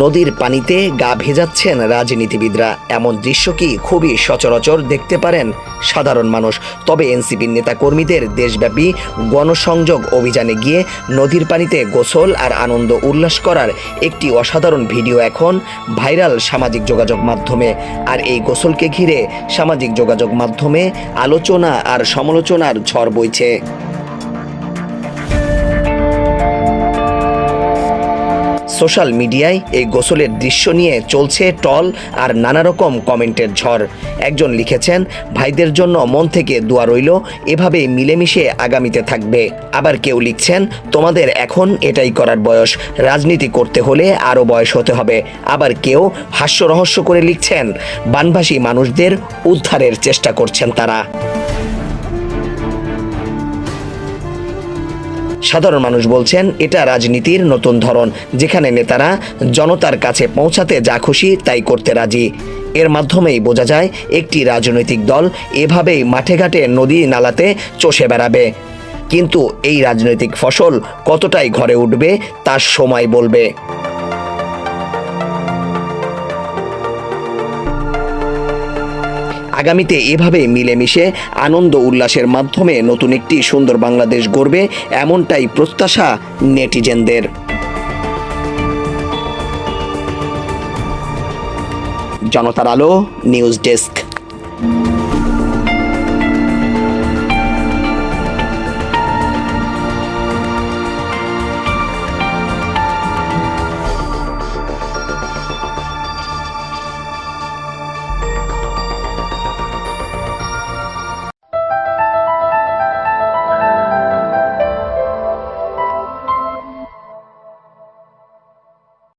নদীর পানিতে গা ভেজাচ্ছেন রাজনীতিবিদরা, এমন দৃশ্য কি খুবই সচরাচর দেখতে পারেন সাধারণ মানুষ। তবে এনসিপির নেতাকর্মীদের দেশব্যাপী গণসংযোগ অভিযানে গিয়ে নদীর পানিতে গোসল আর আনন্দ উল্লাস করার একটি অসাধারণ ভিডিও এখন ভাইরাল সামাজিক যোগাযোগ মাধ্যমে। আর এই গোসলকে ঘিরে সামাজিক যোগাযোগ মাধ্যমে আলোচনা আর সমালোচনার ঝড় বইছে। সোশ্যাল মিডিয়ায় এই গোসলের দৃশ্য নিয়ে চলছে টল আর নানা রকম কমেন্টের ঝড়। একজন লিখেছেন, ভাইদের জন্য মন থেকে দোয়া রইল, এভাবে মিলেমিশে আগামীতে থাকবে। আবার কেউ লিখছেন, তোমাদের এখন এটাই করার বয়স, রাজনীতি করতে হলে আরও বয়স হতে হবে। আবার কেউ হাস্যরহস্য করে লিখছেন, বানভাসী মানুষদের উদ্ধারের চেষ্টা করছেন তারা। সাধারণ মানুষ বলছেন, এটা রাজনীতির নতুন ধরন, যেখানে নেতারা জনতার কাছে পৌঁছাতে যা খুশি তাই করতে রাজি। এর মাধ্যমেই বোঝা যায় একটি রাজনৈতিক দল এভাবেই মাঠে ঘাটে নদী নালাতে চষে বেড়াবে। কিন্তু এই রাজনৈতিক ফসল কতটাই ঘরে উঠবে তার সময় বলবে। আগামীতে এভাবে মিলেমিশে আনন্দ উল্লাসের মাধ্যমে নতুন একটি সুন্দর বাংলাদেশ গড়বে, এমনটাই প্রত্যাশা নেটিজেনদের। জনতার আলো নিউজ ডেস্ক।